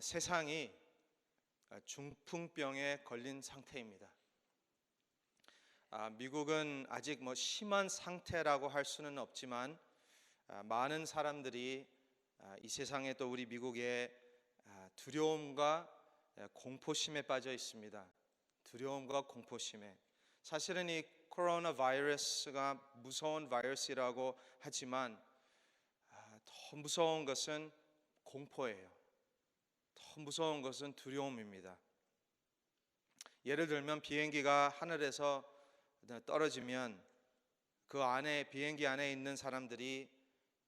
세상이 중풍병에 걸린 상태입니다. 미국은 아직 심한 상태라고 할 수는 없지만 많은 사람들이 이 세상에 또 우리 미국에 두려움과 공포심에 빠져 있습니다. 두려움과 공포심에. 사실은 이 코로나 바이러스가 무서운 바이러스라고 하지만 더 무서운 것은 공포예요. 더 무서운 것은 두려움입니다. 예를 들면 비행기가 하늘에서 떨어지면 그 안에, 비행기 안에 있는 사람들이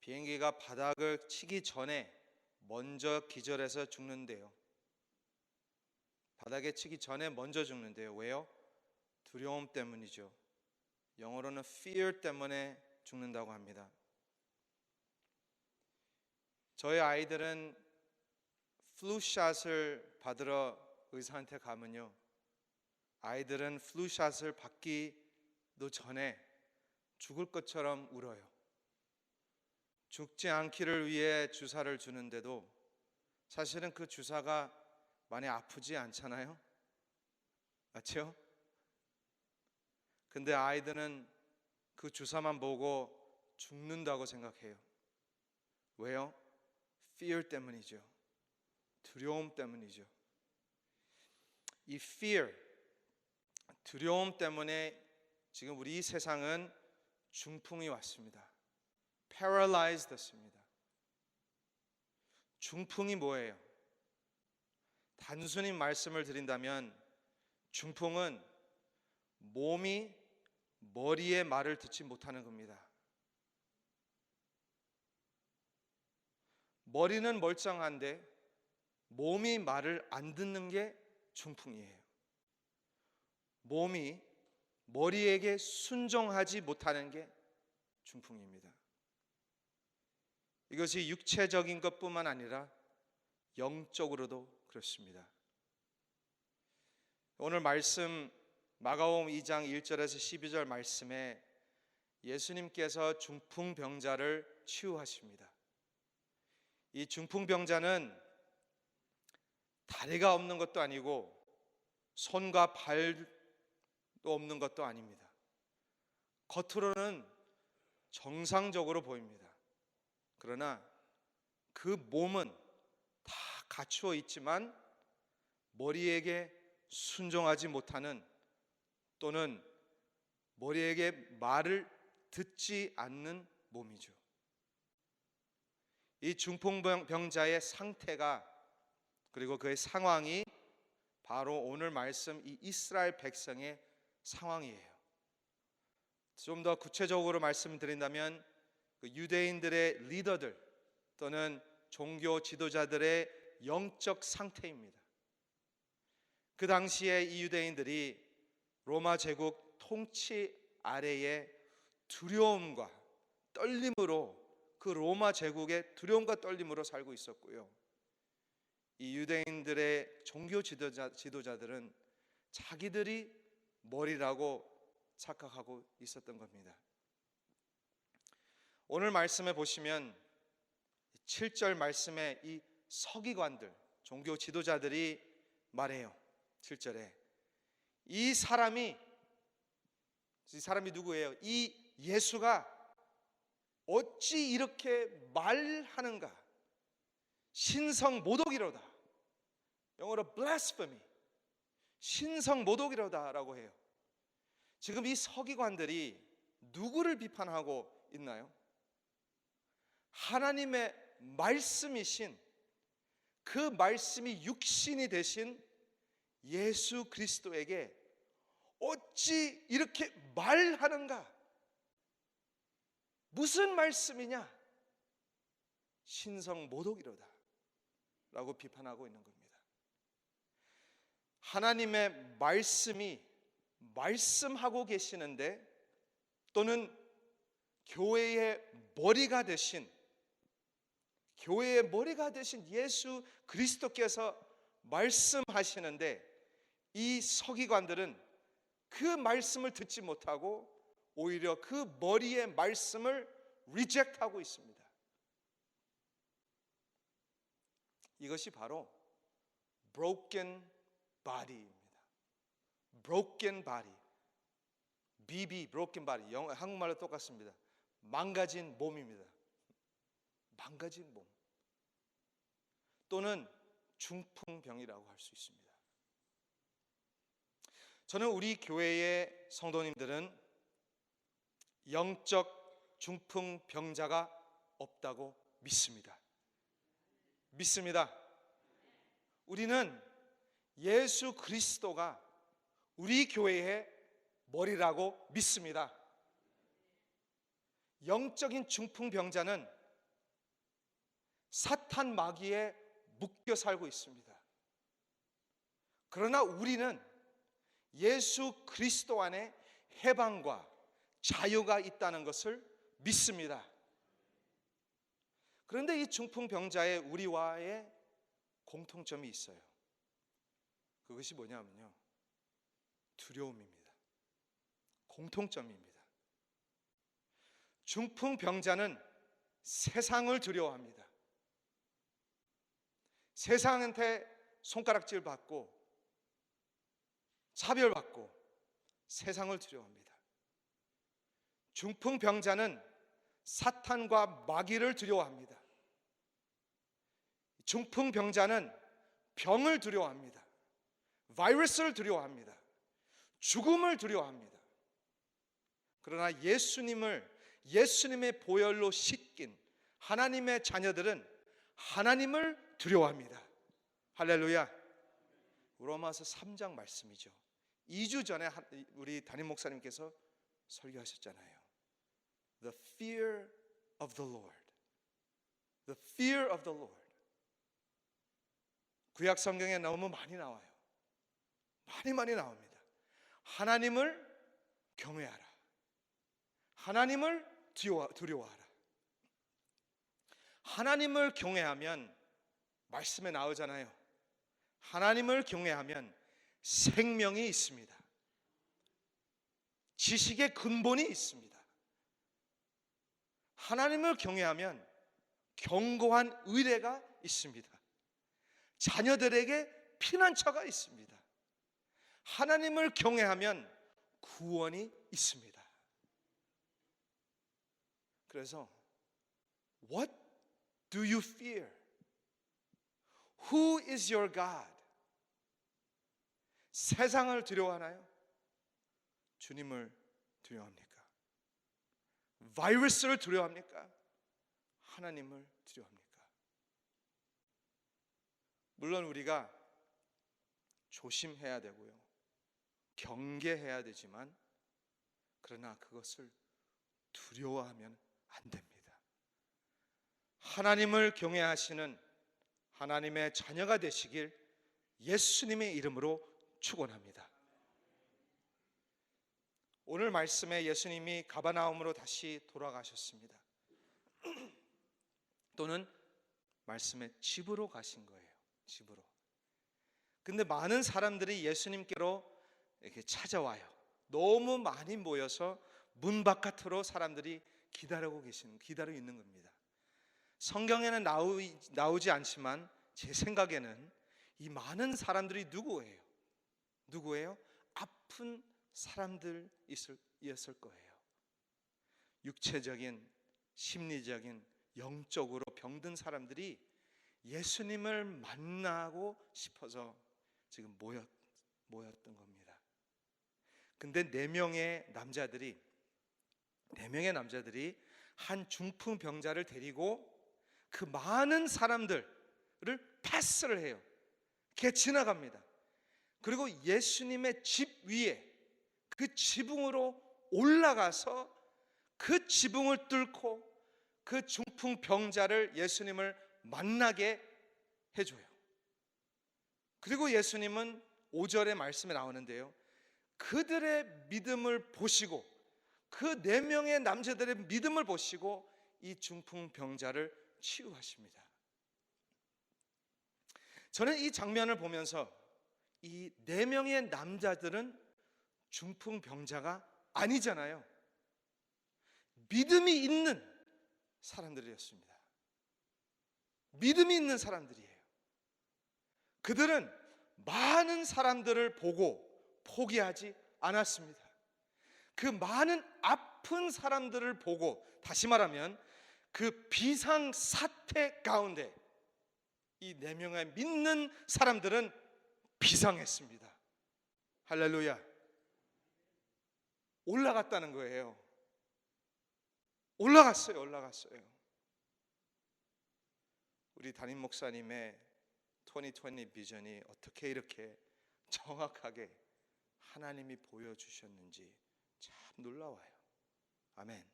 비행기가 바닥을 치기 전에 먼저 기절해서 죽는데요. 바닥에 치기 전에 먼저 죽는데요. 왜요? 두려움 때문이죠. 영어로는 fear 때문에 죽는다고 합니다. 저희 아이들은 플루샷을 받으러 의사한테 가면요, 아이들은 플루샷을 받기도 전에 죽을 것처럼 울어요. 죽지 않기를 위해 주사를 주는데도 사실은 그 주사가 많이 아프지 않잖아요. 맞죠? 근데 아이들은 그 주사만 보고 죽는다고 생각해요. 왜요? fear 때문이죠. 두려움 때문이죠. 이 fear, 두려움 때문에 지금 우리 세상은 중풍이 왔습니다. paralyzed 됐습니다. 중풍이 뭐예요? 단순히 말씀을 드린다면 중풍은 몸이 머리의 말을 듣지 못하는 겁니다. 머리는 멀쩡한데 몸이 말을 안 듣는 게 중풍이에요. 몸이 머리에게 순종하지 못하는 게 중풍입니다. 이것이 육체적인 것뿐만 아니라 영적으로도 그렇습니다. 오늘 말씀 마가복음 2장 1절에서 12절 말씀에 예수님께서 중풍병자를 치유하십니다. 이 중풍병자는 다리가 없는 것도 아니고 손과 발도 없는 것도 아닙니다. 겉으로는 정상적으로 보입니다. 그러나 그 몸은 다 갖추어 있지만 머리에게 순종하지 못하는, 또는 머리에게 말을 듣지 않는 몸이죠. 이 중풍병자의 상태가, 그리고 그의 상황이 바로 오늘 말씀 이 이스라엘 백성의 상황이에요. 좀 더 구체적으로 말씀드린다면 유대인들의 리더들 또는 종교 지도자들의 영적 상태입니다. 그 당시에 이 유대인들이 로마 제국 통치 아래에 두려움과 떨림으로, 그 로마 제국의 두려움과 떨림으로 살고 있었고요. 이 유대인들의 종교 지도자들은 자기들이 머리라고 착각하고 있었던 겁니다. 오늘 말씀에 보시면 7절 말씀에 이 서기관들, 종교 지도자들이 말해요. 7절에 이 사람이 누구예요? 이 예수가 어찌 이렇게 말하는가? 신성모독이로다. 영어로 blasphemy, 신성모독이로다라고 해요. 지금 이 서기관들이 누구를 비판하고 있나요? 하나님의 말씀이신, 그 말씀이 육신이 되신 예수 그리스도에게 어찌 이렇게 말하는가? 무슨 말씀이냐? 신성모독이로다 라고 비판하고 있는 겁니다. 하나님의 말씀이 말씀하고 계시는데, 또는 교회의 머리가 되신 예수 그리스도께서 말씀하시는데, 이 서기관들은 그 말씀을 듣지 못하고 오히려 그 머리의 말씀을 리젝트하고 있습니다. 이것이 바로 broken body입니다. broken body. BB, broken body. 한국말로 똑같습니다. 망가진 몸입니다. 망가진 몸. 또는 중풍병이라고 할 수 있습니다. 저는 우리 교회의 성도님들은 영적 중풍병자가 없다고 믿습니다. 믿습니다. 우리는 예수 그리스도가 우리 교회의 머리라고 믿습니다. 영적인 중풍병자는 사탄 마귀에 묶여 살고 있습니다. 그러나 우리는 예수 그리스도 안에 해방과 자유가 있다는 것을 믿습니다. 그런데 이 중풍병자의 우리와의 공통점이 있어요. 그것이 뭐냐면요, 두려움입니다. 공통점입니다. 중풍병자는 세상을 두려워합니다. 세상한테 손가락질 받고 차별받고 세상을 두려워합니다. 중풍병자는 사탄과 마귀를 두려워합니다. 중풍병자는 병을 두려워합니다. 바이러스를 두려워합니다. 죽음을 두려워합니다. 그러나 예수님의 보혈로 씻긴 하나님의 자녀들은 하나님을 두려워합니다. 할렐루야. 로마서 3장 말씀이죠. 2주 전에 우리 담임 목사님께서 설교하셨잖아요. The fear of the Lord. The fear of the Lord. 구약 성경에 너무 많이 나와요. 많이 나옵니다. 하나님을 경외하라. 하나님을 두려워하라. 하나님을 경외하면 말씀에 나오잖아요. 하나님을 경외하면 생명이 있습니다. 지식의 근본이 있습니다. 하나님을 경외하면 견고한 의뢰가 있습니다. 자녀들에게 피난처가 있습니다. 하나님을 경외하면 구원이 있습니다. 그래서 What do you fear? Who is your God? 세상을 두려워하나요? 주님을 두려워합니까? 바이러스를 두려워합니까? 하나님을 두려워합니까? 물론 우리가 조심해야 되고요, 경계해야 되지만, 그러나 그것을 두려워하면 안 됩니다. 하나님을 경외하시는 하나님의 자녀가 되시길 예수님의 이름으로 축원합니다. 오늘 말씀에 예수님이 가버나움으로 다시 돌아가셨습니다. 또는 말씀에 집으로 가신 거예요. 집으로. 근데 많은 사람들이 예수님께로 이렇게 찾아와요. 너무 많이 모여서 문 바깥으로 사람들이 기다리고 있는 겁니다. 성경에는 나오지 않지만 제 생각에는 이 많은 사람들이 누구예요? 아픈 사람들이었을 거예요. 육체적인, 심리적인, 영적으로 병든 사람들이 예수님을 만나고 싶어서 지금 모였던 겁니다. 근데 4명의 남자들이 한 중풍병자를 데리고 그 많은 사람들을 패스를 해요. 걔 지나갑니다. 그리고 예수님의 집 위에 그 지붕으로 올라가서 그 지붕을 뚫고 그 중풍병자를 예수님을 만나게 해줘요. 그리고 예수님은 5절의 말씀에 나오는데요, 그들의 믿음을 보시고, 그 4명의 남자들의 믿음을 보시고 이 중풍병자를 치유하십니다. 저는 이 장면을 보면서 이 4명의 남자들은 중풍병자가 아니잖아요. 믿음이 있는 사람들이었습니다. 믿음이 있는 사람들이에요. 그들은 많은 사람들을 보고 포기하지 않았습니다. 그 많은 아픈 사람들을 보고, 다시 말하면 그 비상 사태 가운데 이 4명의 믿는 사람들은 비상했습니다. 할렐루야. 올라갔다는 거예요. 올라갔어요. 우리 담임 목사님의 2020 비전이 어떻게 이렇게 정확하게 하나님이 보여주셨는지 참 놀라워요. 아멘.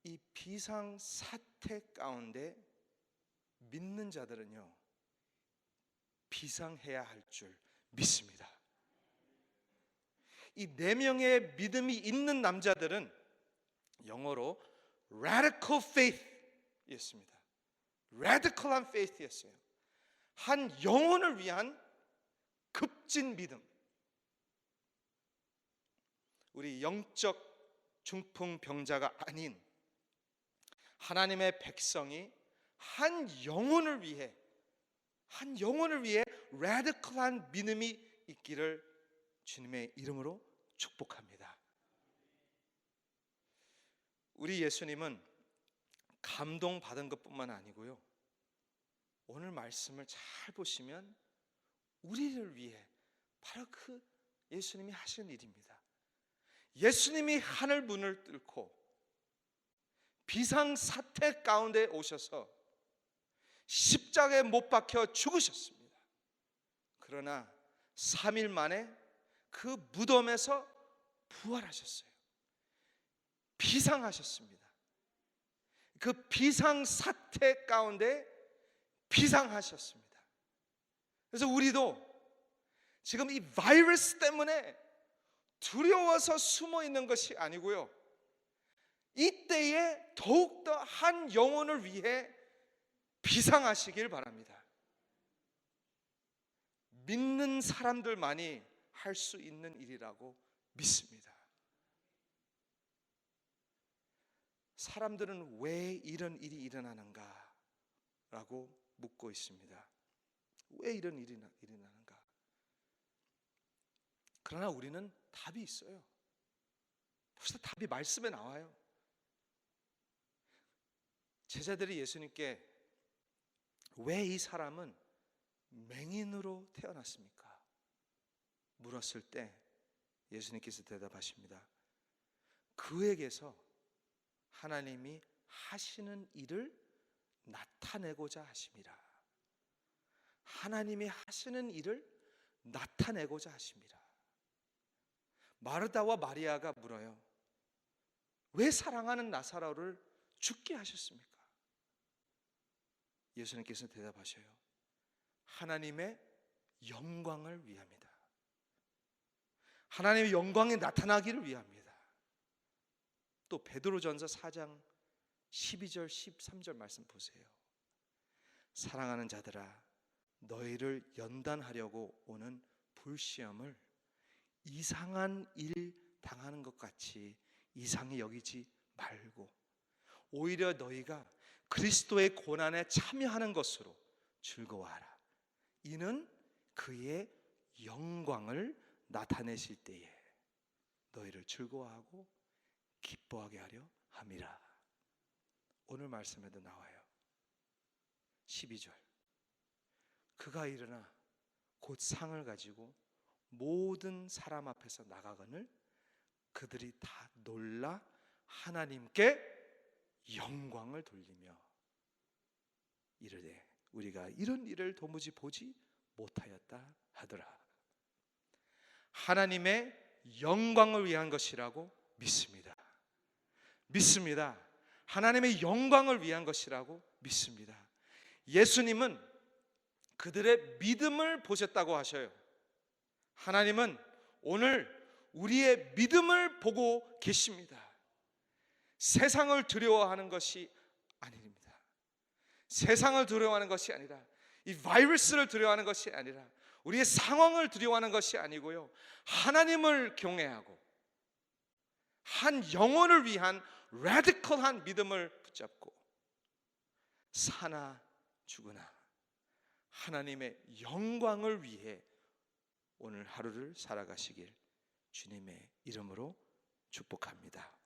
이 비상 사태 가운데 믿는 자들은요, 비상해야 할 줄 믿습니다. 이 4명의 믿음이 있는 남자들은 영어로 radical faith였습니다. radical한 faith였어요. 한 영혼을 위한 급진 믿음. 우리 영적 중풍병자가 아닌 하나님의 백성이 한 영혼을 위해 radical한 믿음이 있기를 주님의 이름으로 축복합니다. 우리 예수님은 감동받은 것뿐만 아니고요, 오늘 말씀을 잘 보시면 우리를 위해 바로 그 예수님이 하신 일입니다. 예수님이 하늘 문을 뚫고 비상사태 가운데 오셔서 십자가에 못 박혀 죽으셨습니다. 그러나 3일 만에 그 무덤에서 부활하셨어요. 비상하셨습니다. 그 비상사태 가운데 비상하셨습니다. 그래서 우리도 지금 이 바이러스 때문에 두려워서 숨어 있는 것이 아니고요, 이때에 더욱더 한 영혼을 위해 비상하시길 바랍니다. 믿는 사람들만이 할 수 있는 일이라고 믿습니다. 사람들은 왜 이런 일이 일어나는가 라고 묻고 있습니다. 왜 이런 일이 일어나는가? 그러나 우리는 답이 있어요. 벌써 답이 말씀에 나와요. 제자들이 예수님께 왜 이 사람은 맹인으로 태어났습니까? 물었을 때 예수님께서 대답하십니다. 그에게서 하나님이 하시는 일을 나타내고자 하심이라. 하나님이 하시는 일을 나타내고자 하심이라. 마르다와 마리아가 물어요. 왜 사랑하는 나사로를 죽게 하셨습니까? 예수님께서 대답하셔요. 하나님의 영광을 위함이다. 하나님의 영광이 나타나기를 위함이다. 또 베드로전서 4장 12절 13절 말씀 보세요. 사랑하는 자들아, 너희를 연단하려고 오는 불시험을 이상한 일 당하는 것 같이 이상히 여기지 말고 오히려 너희가 그리스도의 고난에 참여하는 것으로 즐거워하라. 이는 그의 영광을 나타내실 때에 너희를 즐거워하고 기뻐하게 하려 함이라. 오늘 말씀에도 나와요. 12절. 그가 일어나 곧 상을 가지고 모든 사람 앞에서 나가거늘 그들이 다 놀라 하나님께 영광을 돌리며 이르되 우리가 이런 일을 도무지 보지 못하였다 하더라. 하나님의 영광을 위한 것이라고 믿습니다. 믿습니다. 하나님의 영광을 위한 것이라고 믿습니다. 예수님은 그들의 믿음을 보셨다고 하셔요. 하나님은 오늘 우리의 믿음을 보고 계십니다. 세상을 두려워하는 것이 아닙니다. 세상을 두려워하는 것이 아니라 이 바이러스를 두려워하는 것이 아니라 우리의 상황을 두려워하는 것이 아니고요, 하나님을 경외하고 한 영혼을 위한 라디컬한 믿음을 붙잡고 사나 죽으나 하나님의 영광을 위해 오늘 하루를 살아가시길 주님의 이름으로 축복합니다.